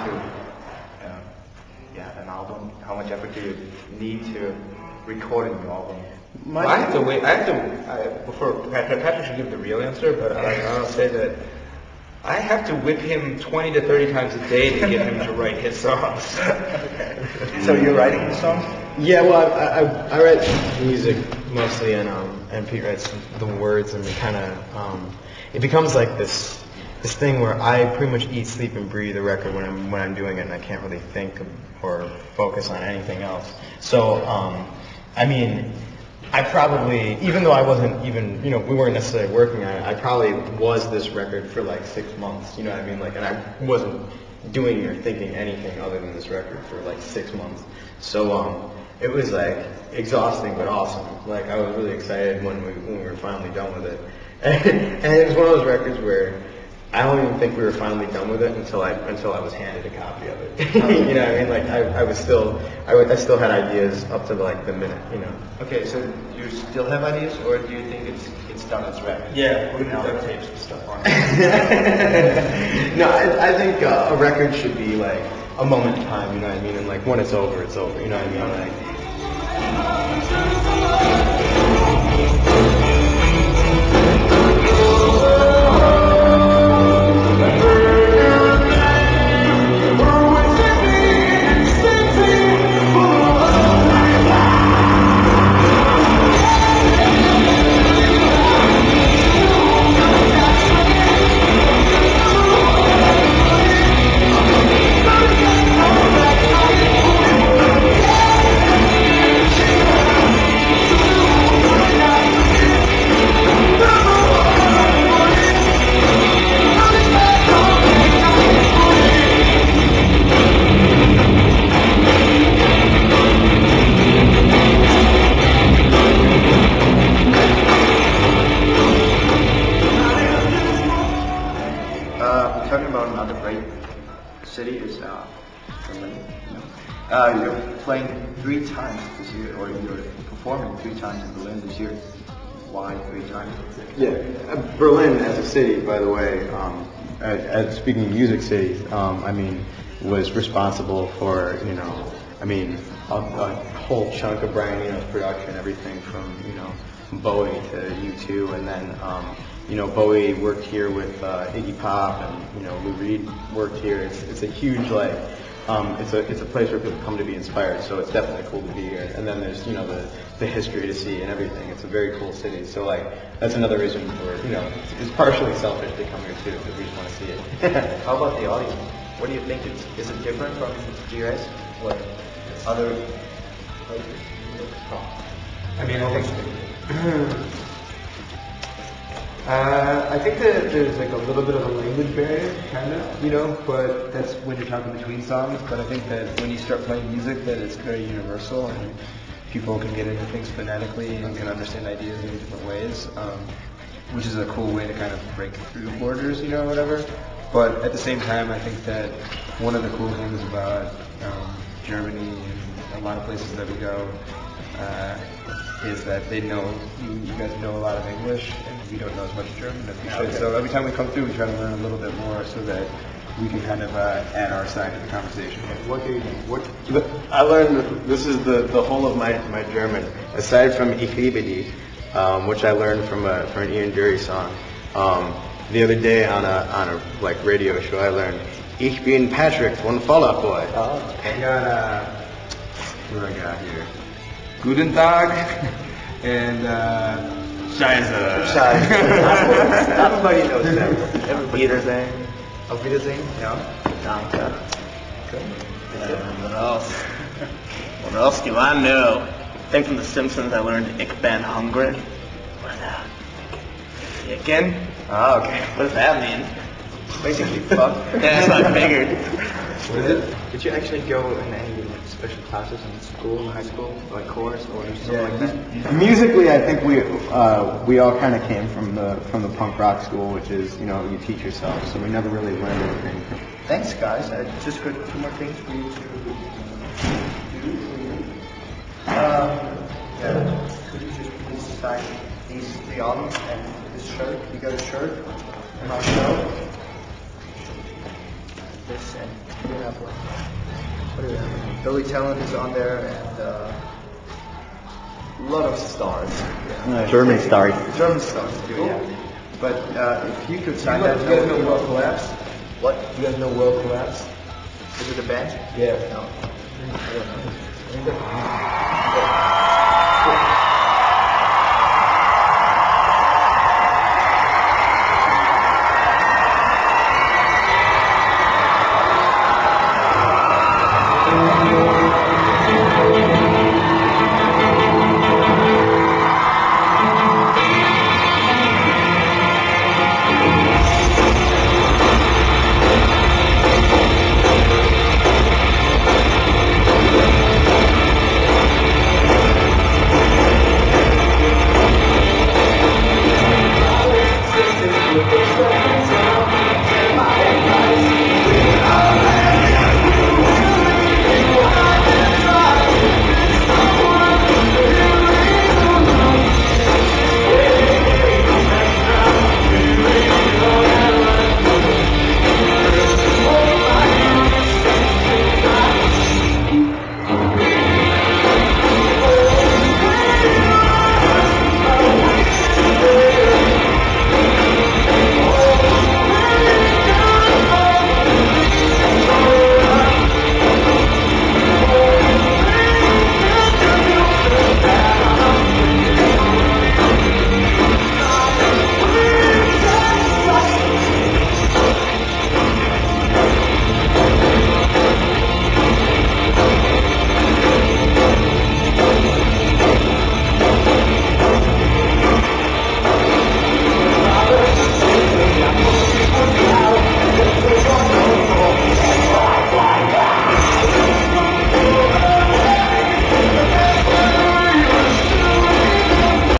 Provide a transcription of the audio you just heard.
to an album? How much effort do you need to record a new album? Well, I have to wait. Before Patrick should give the real answer, but I'll say that I have to whip him 20 to 30 times a day to get him to write his songs. Okay. So you're writing the songs? Yeah, well, I write music mostly, and Pete writes the words, and we kind of it becomes like this thing where I pretty much eat, sleep, and breathe a record when I'm doing it, and I can't really think or focus on anything else. So, I mean, I probably, even though I wasn't even, we weren't necessarily working on it, I probably was this record for like 6 months, you know what I mean? Like, and I wasn't doing or thinking anything other than this record for like 6 months. So, it was like exhausting but awesome. Like, I was really excited when we were finally done with it. And it was one of those records where I don't even think we were finally done with it until I was handed a copy of it. You know what I mean? Like I still had ideas up to like the minute, Okay, so you still have ideas, or do you think it's done as record? Yeah, we're gonna duct tape some stuff on it. No, I think a record should be like a moment in time, you know what I mean? And like when it's over, it's over, you know what I mean? Like. Talking about another great city is Berlin. You're playing 3 times this year, or you're performing 3 times in Berlin this year. Why 3 times? Yeah, Berlin as a city, by the way, speaking of music cities, I mean, was responsible for, a whole chunk of Brian Eno's production, everything from, Bowie to U2, and then, Bowie worked here with Iggy Pop, and, Lou Reed worked here. It's a huge, like, it's a place where people come to be inspired, so it's definitely cool to be here. And then there's, the history to see and everything. It's a very cool city. So, like, that's another reason for, it's partially selfish to come here, too, because we just want to see it. How about the audience? What do you think? Is it different from GS? What other places? I mean, I think that there's like a little bit of a language barrier, kind of, but that's when you're talking between songs. But I think that when you start playing music, that it's very universal, and people can get into things phonetically and can understand ideas in different ways, which is a cool way to kind of break through borders, whatever. But at the same time, I think that one of the cool things about Germany and a lot of places that we go is that they know, you guys know a lot of English, and we don't know as much German as we should. Okay. So every time we come through, we try to learn a little bit more so that we can kind of add our side to the conversation. I learned, this is the whole of my German, aside from Ich liebe dich, which I learned from an Ian Dury song. The other day on a like radio show, I learned Ich bin Patrick von Fall Out Boy. Oh, I got what do I got here? Guten Tag and Scheiße. Everybody knows that. Wiedersehen. Auf Wiedersehen. Yeah. Danke. Good. What else? What else do I know? I think from The Simpsons I learned Ich bin hungry. What is that? Chicken? Oh, okay. What does that mean? Basically, fuck. Yeah, that's what I figured. What is it? Did you actually go in any special classes in school, in high school, like chorus or something like that? Musically, I think we all kind of came from the punk rock school, which is you teach yourself. So we never really learned anything. Thanks, guys. I just got 2 more things for you to do. Could you just please sign these 3 albums and this shirt? You got a shirt from our show. This and you have have? What do we have? Billy Talent is on there, and a lot of stars. Yeah. German stars. German stars too, yeah. But if you could sign that, You guys know World Collapse? What? You guys know World Collapse? Is it a band? Yeah. No. I don't know.